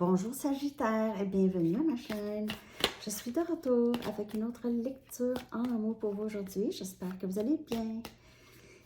Bonjour Sagittaire et bienvenue à ma chaîne. Je suis de retour avec une autre lecture en amour pour vous aujourd'hui. J'espère que vous allez bien.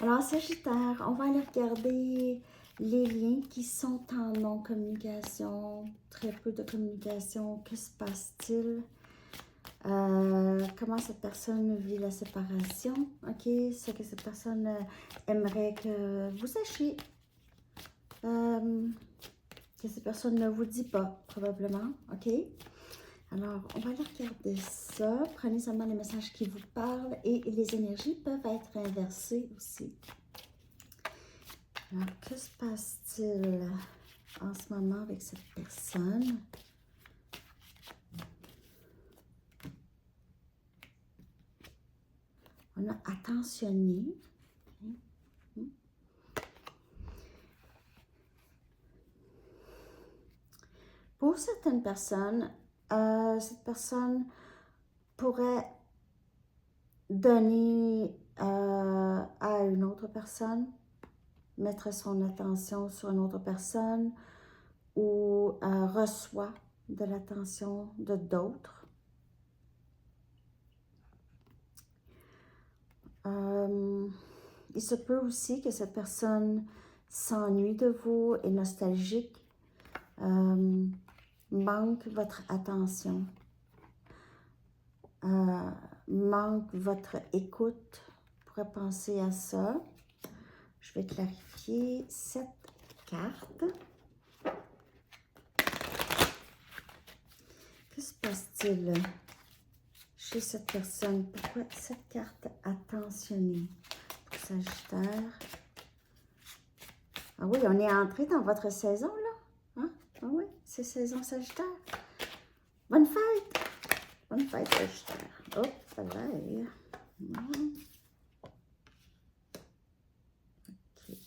Alors Sagittaire, on va aller regarder les liens qui sont en non-communication, très peu de communication. Que se passe-t-il? Comment cette personne vit la séparation? Ok, ce que cette personne aimerait que vous sachiez. Que cette personne ne vous dit pas, probablement, ok? Alors, on va aller regarder ça. Prenez seulement les messages qui vous parlent et les énergies peuvent être inversées aussi. Alors, que se passe-t-il en ce moment avec cette personne? On a attentionné. Pour certaines personnes, cette personne pourrait donner à une autre personne, mettre son attention sur une autre personne ou reçoit de l'attention de d'autres. Il se peut aussi que cette personne s'ennuie de vous, est nostalgique, manque votre attention, manque votre écoute. On pourrait penser à ça. Je vais clarifier cette carte. Que se passe-t-il chez cette personne? Pourquoi cette carte attentionnée pour Sagittaire? Ah oui, on est entré dans votre saison, là. Hein? Ah oui, c'est saison Sagittaire. Bonne fête! Bonne fête, Sagittaire. Oh, ça va aller. Okay.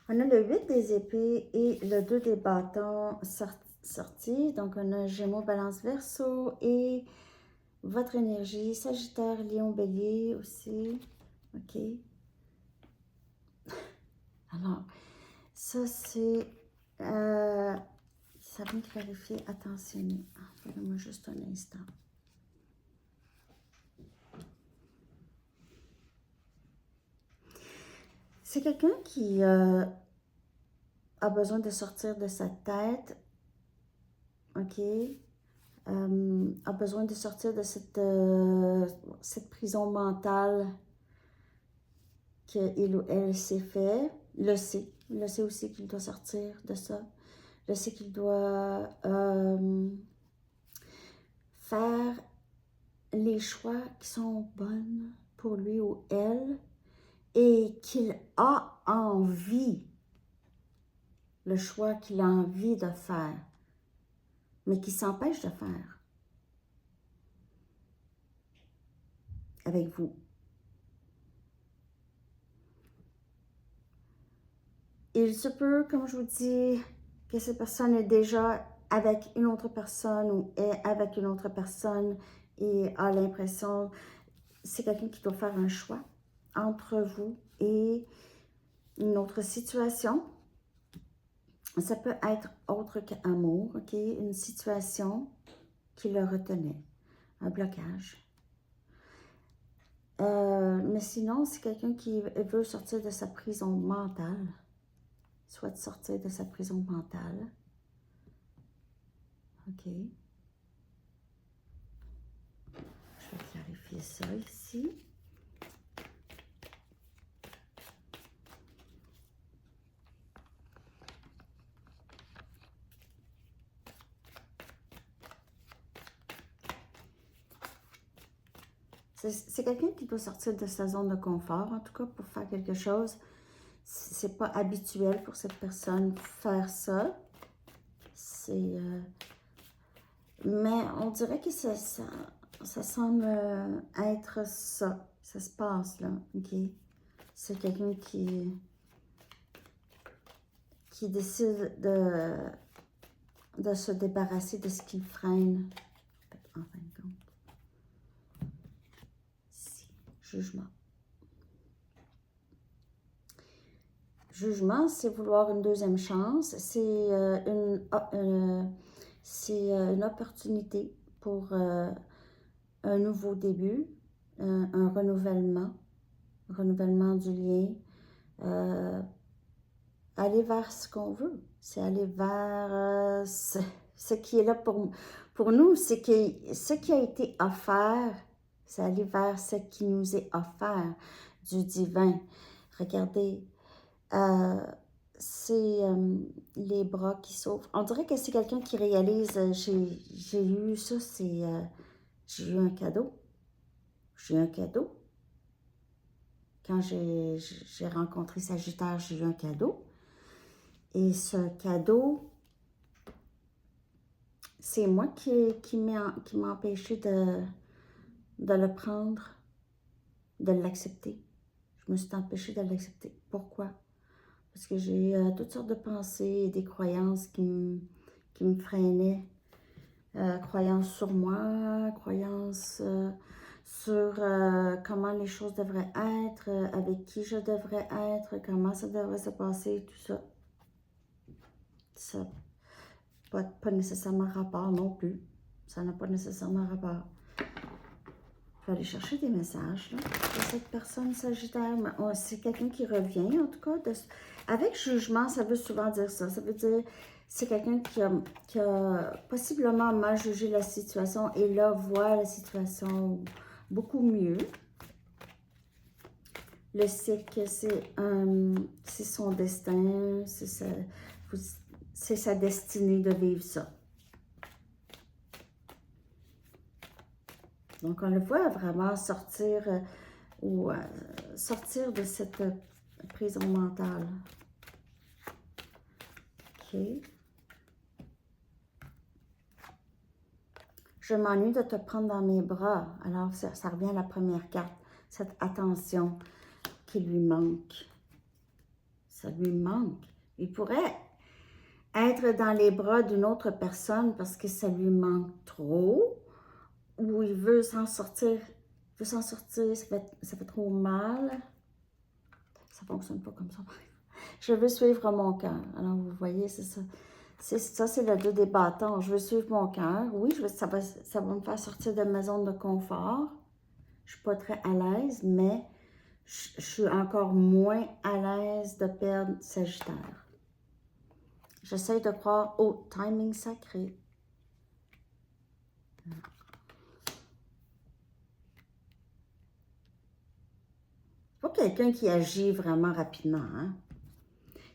On a le 8 des épées et le 2 des bâtons sortis. Donc, on a Gémeaux, Balance, Verseau et votre énergie, Sagittaire, Lion, Bélier aussi. OK. Alors, ça, c'est... ça vient clarifier. Attentionnez. Donnez-moi juste un instant. C'est quelqu'un qui a besoin de sortir de sa tête. OK. A besoin de sortir de cette prison mentale qu'il ou elle s'est fait. Il le sait aussi qu'il doit sortir de ça. Il le sait qu'il doit faire les choix qui sont bons pour lui ou elle et qu'il a envie, le choix qu'il a envie de faire, mais qui s'empêche de faire avec vous. Il se peut, comme je vous dis, que cette personne est déjà avec une autre personne ou est avec une autre personne et a l'impression, c'est quelqu'un qui doit faire un choix entre vous et une autre situation. Ça peut être autre qu'amour, ok? Une situation qui le retenait, un blocage. Mais sinon, c'est quelqu'un qui veut sortir de sa prison mentale. Souhaite sortir de sa prison mentale. OK. Je vais clarifier ça ici. C'est quelqu'un qui doit sortir de sa zone de confort, en tout cas pour faire quelque chose. C'est pas habituel pour cette personne faire ça. C'est... mais on dirait que ça semble être ça. Ça se passe là, ok? C'est quelqu'un qui décide de se débarrasser de ce qui freine. En fin de compte. Ici, jugement. jugement, c'est vouloir une deuxième chance. C'est une opportunité pour un nouveau début, un renouvellement du lien. Aller vers ce qu'on veut. C'est aller vers ce qui est là pour nous. C'est que ce qui a été offert, c'est aller vers ce qui nous est offert du divin. Regardez, c'est les bras qui s'ouvrent. On dirait que c'est quelqu'un qui réalise, j'ai eu ça, j'ai eu un cadeau. J'ai eu un cadeau. Quand j'ai rencontré Sagittaire, j'ai eu un cadeau. Et ce cadeau, c'est moi qui m'a empêché de le prendre, de l'accepter. Je me suis empêchée de l'accepter. Pourquoi? Parce que j'ai toutes sortes de pensées et des croyances qui me freinaient. Croyances sur moi, croyances sur comment les choses devraient être, avec qui je devrais être, comment ça devrait se passer, tout ça. Ça n'a pas nécessairement rapport non plus. Ça n'a pas nécessairement rapport. Je vais aller chercher des messages là, de cette personne Sagittaire. C'est quelqu'un qui revient, en tout cas. Avec jugement, ça veut souvent dire ça. Ça veut dire c'est quelqu'un qui a possiblement mal jugé la situation et là voit la situation beaucoup mieux. Le sait que c'est son destin, c'est sa destinée de vivre ça. Donc, on le voit vraiment sortir sortir de cette prison mentale. OK. Je m'ennuie de te prendre dans mes bras. Alors, ça revient à la première carte. Cette attention qui lui manque. Ça lui manque. Il pourrait être dans les bras d'une autre personne parce que ça lui manque trop. Ou il veut s'en sortir. Ça fait trop mal. Ça ne fonctionne pas comme ça. Je veux suivre mon cœur. Alors, vous voyez, c'est ça. C'est le 2 des bâtons. Je veux suivre mon cœur. Oui, ça va me faire sortir de ma zone de confort. Je ne suis pas très à l'aise, mais je suis encore moins à l'aise de perdre Sagittaire. J'essaie de croire au timing sacré. Pas quelqu'un qui agit vraiment rapidement, hein?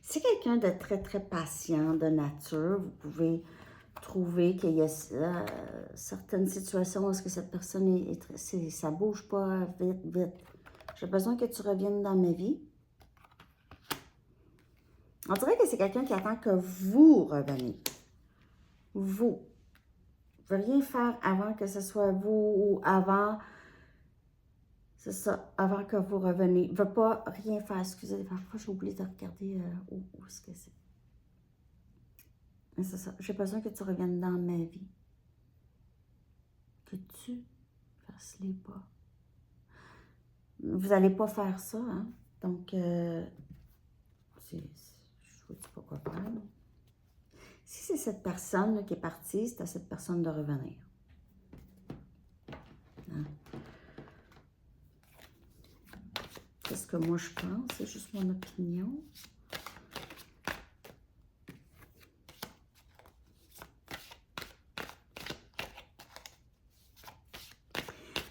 C'est quelqu'un de très, très patient de nature. Vous pouvez trouver qu'il y a certaines situations où est-ce que cette personne ça bouge pas vite, vite. J'ai besoin que tu reviennes dans ma vie. On dirait que c'est quelqu'un qui attend que vous reveniez. Vous. Ne veut rien faire avant que ce soit vous ou avant. C'est ça, avant que vous reveniez. Il ne veut pas rien faire. Excusez, parfois j'ai oublié de regarder où est-ce que c'est. Mais c'est ça. J'ai besoin que tu reviennes dans ma vie. Que tu fasses les pas. Vous n'allez pas faire ça, hein? Donc, je ne vous dis pas quoi faire. Si c'est cette personne là, qui est partie, c'est à cette personne de revenir. Hein? C'est ce que moi je pense, c'est juste mon opinion.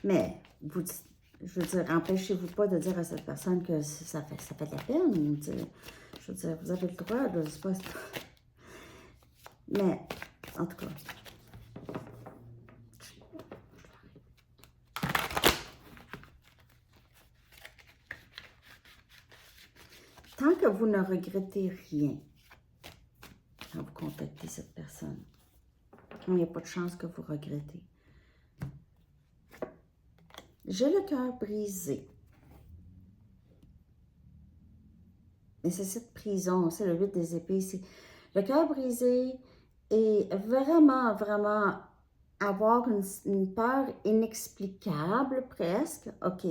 Mais, je veux dire, empêchez-vous pas de dire à cette personne que ça fait de la peine. Je veux dire, vous avez le droit, là, c'est pas... Mais, en tout cas... Tant que vous ne regrettez rien quand vous contactez cette personne, il n'y a pas de chance que vous regrettez. J'ai le cœur brisé. Et c'est cette prison, c'est le 8 des épées. C'est le cœur brisé et vraiment, vraiment avoir une peur inexplicable presque, ok,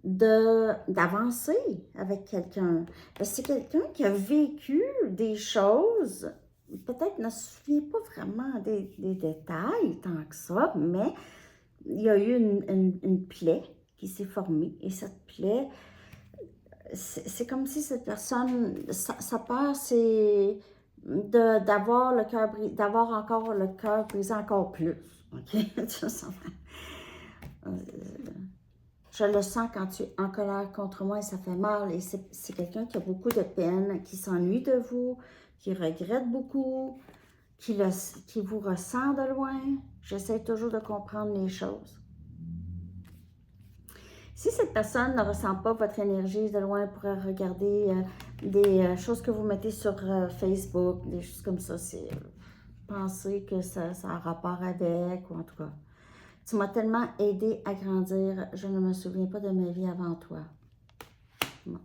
d'avancer avec quelqu'un. C'est quelqu'un qui a vécu des choses, peut-être ne se souvient pas vraiment des détails tant que ça, mais il y a eu une plaie qui s'est formée. Et cette plaie, c'est comme si cette personne, sa peur, c'est d'avoir le cœur brisé, d'avoir encore le cœur brisé encore plus. OK? Je le sens quand tu es en colère contre moi et ça fait mal. Et c'est quelqu'un qui a beaucoup de peine, qui s'ennuie de vous, qui regrette beaucoup, qui vous ressent de loin. J'essaie toujours de comprendre les choses. Si cette personne ne ressent pas votre énergie de loin, elle pourrait regarder des choses que vous mettez sur Facebook, des choses comme ça. C'est penser que ça a rapport avec, ou en tout cas. Tu m'as tellement aidé à grandir, je ne me souviens pas de ma vie avant toi. Bon.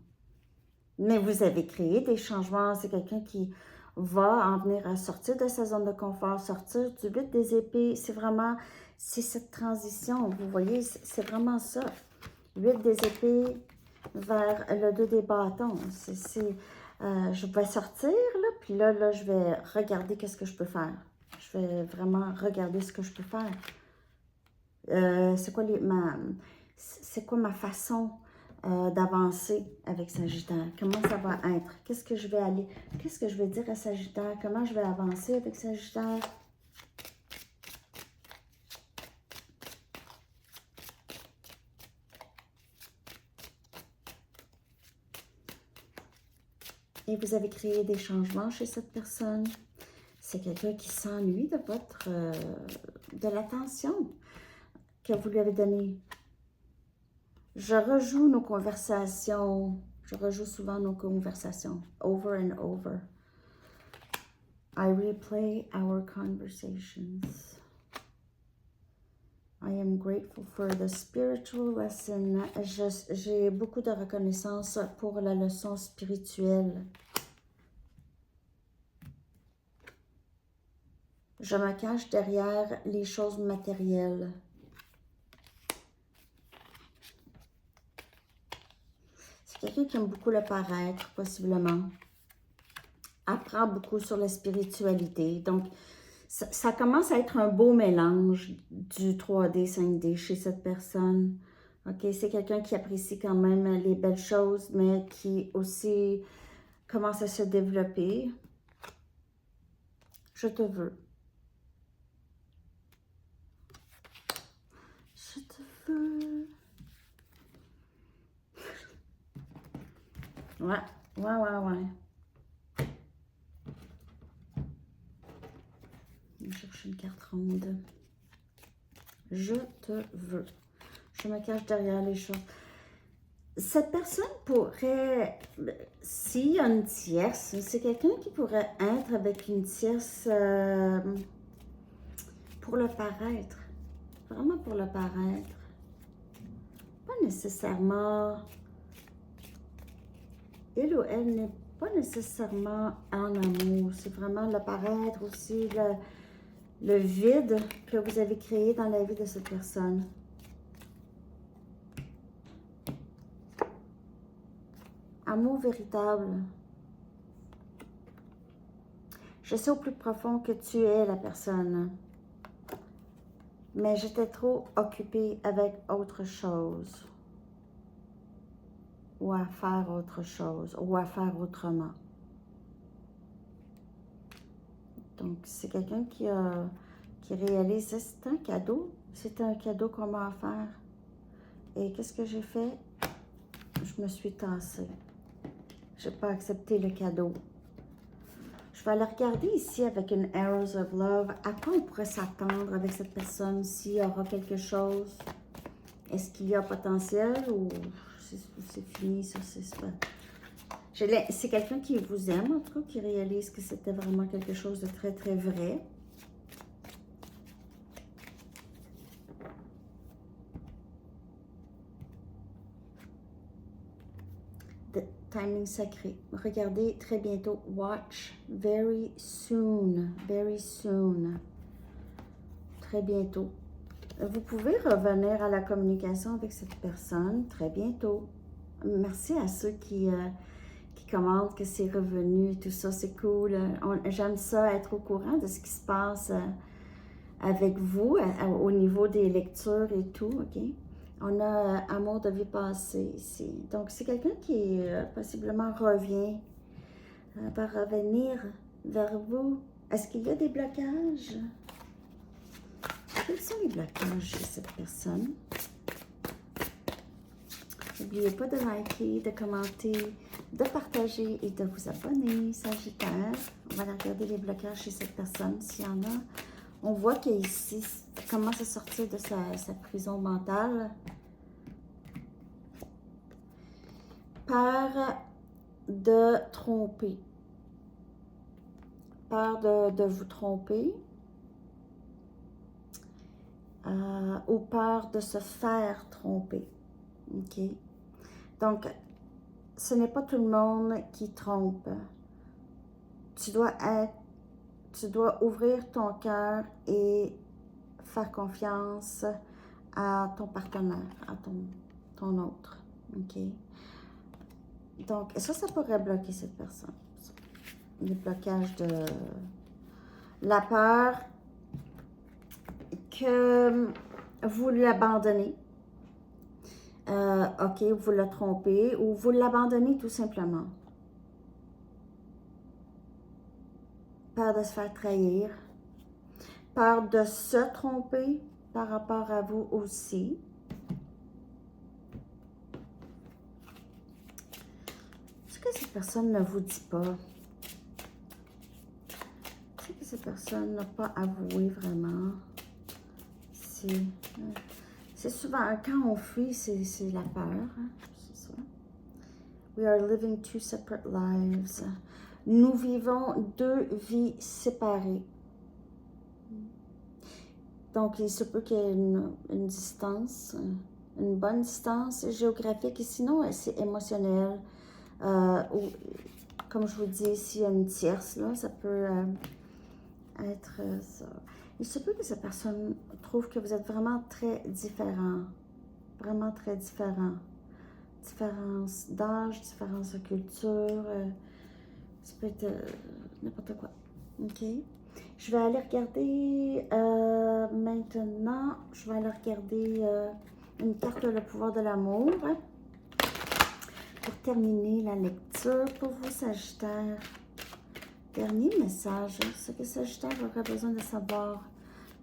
Mais vous avez créé des changements. C'est quelqu'un qui va en venir à sortir de sa zone de confort, sortir du 8 des épées. C'est cette transition. Vous voyez, c'est vraiment ça. 8 des épées vers le 2 des bâtons. Je vais sortir, là, puis là, je vais regarder qu'est-ce que je peux faire. Je vais vraiment regarder ce que je peux faire. C'est quoi ma façon d'avancer avec Sagittaire? Comment ça va être? Qu'est-ce que je vais dire à Sagittaire? Comment je vais avancer avec Sagittaire? Et vous avez créé des changements chez cette personne. C'est quelqu'un qui s'ennuie de l'attention que vous lui avez donnée. Je rejoue nos conversations. Je rejoue souvent nos conversations. Over and over. I replay our conversations. I am grateful for the spiritual lesson. J'ai beaucoup de reconnaissance pour la leçon spirituelle. Je me cache derrière les choses matérielles. C'est quelqu'un qui aime beaucoup le paraître, possiblement. Apprend beaucoup sur la spiritualité. Donc, ça commence à être un beau mélange du 3D, 5D chez cette personne. OK, c'est quelqu'un qui apprécie quand même les belles choses, mais qui aussi commence à se développer. Je te veux. Je te veux. Ouais. Je vais chercher une carte ronde. Je te veux. Je me cache derrière les choses. Cette personne pourrait, s'il y a une tierce, c'est quelqu'un qui pourrait être avec une tierce pour le paraître. Vraiment pour le paraître. Pas nécessairement... Il ou elle n'est pas nécessairement en amour. C'est vraiment le paraître aussi, le vide que vous avez créé dans la vie de cette personne. Amour véritable. Je sais au plus profond que tu es la personne. Mais j'étais trop occupée avec autre chose. Ou à faire autre chose. Ou à faire autrement. Donc, c'est quelqu'un qui réalise, c'est un cadeau. C'est un cadeau qu'on m'a offert. Et qu'est-ce que j'ai fait? Je me suis tassée. Je n'ai pas accepté le cadeau. Je vais aller regarder ici avec une Arrows of Love. À quoi on pourrait s'attendre avec cette personne? S'il y aura quelque chose? Est-ce qu'il y a potentiel ou c'est fini? Ça, c'est quelqu'un qui vous aime, en tout cas, qui réalise que c'était vraiment quelque chose de très, très vrai. Timing sacré. Regardez très bientôt. Watch very soon. Very soon. Très bientôt. Vous pouvez revenir à la communication avec cette personne très bientôt. Merci à ceux qui commentent que c'est revenu, tout ça, c'est cool. J'aime ça, être au courant de ce qui se passe avec vous au niveau des lectures et tout, OK? On a amour de vie passée ici. Donc, c'est quelqu'un qui possiblement revient, va revenir vers vous. Est-ce qu'il y a des blocages? Quels sont les blocages chez cette personne? N'oubliez pas de liker, de commenter, de partager et de vous abonner, Sagittaire. On va aller regarder les blocages chez cette personne, s'il y en a. On voit qu'ici, il commence à sortir de sa prison mentale. Peur de tromper. Peur de vous tromper. Ou peur de se faire tromper. OK? Donc, ce n'est pas tout le monde qui trompe. Tu dois ouvrir ton cœur et faire confiance à ton partenaire, à ton autre. OK? Donc, ça pourrait bloquer cette personne. Le blocage de la peur que vous l'abandonnez. OK, vous le trompez ou vous l'abandonnez tout simplement. Peur de se faire trahir. Peur de se tromper par rapport à vous aussi. Ce que cette personne ne vous dit pas. Ce que cette personne n'a pas avoué vraiment. C'est souvent, quand on fuit, c'est la peur. Hein? C'est ça. We are living two separate lives. Nous vivons deux vies séparées. Donc, il se peut qu'il y ait une distance, une bonne distance géographique, et sinon, c'est émotionnel. Ou, comme je vous dis, s'il y a une tierce, là, ça peut être ça. Il se peut que cette personne trouve que vous êtes vraiment très différents. Vraiment très différents. Différence d'âge, différence de culture. Ça peut être n'importe quoi. OK? Je vais aller regarder maintenant, je vais aller regarder une carte le pouvoir de l'amour. Pour terminer la lecture pour vous, Sagittaire. Dernier message, ce que Sagittaire aurait besoin de savoir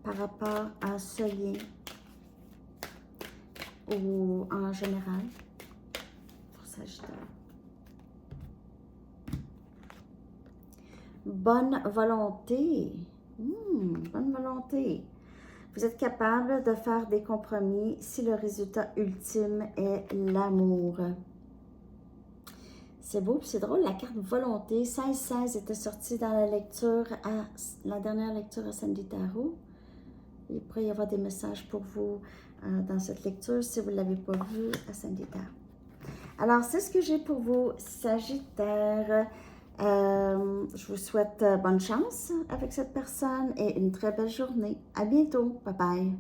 par rapport à ce lien ou en général pour Sagittaire. Bonne volonté. Bonne volonté. Vous êtes capable de faire des compromis si le résultat ultime est l'amour. C'est beau, c'est drôle, la carte volonté, 16-16 était sortie dans la dernière lecture à Sandy Tarot. Il pourrait y avoir des messages pour vous dans cette lecture si vous ne l'avez pas vu à Sandy Tarot. Alors, c'est ce que j'ai pour vous, Sagittaire. Je vous souhaite bonne chance avec cette personne et une très belle journée. À bientôt. Bye bye.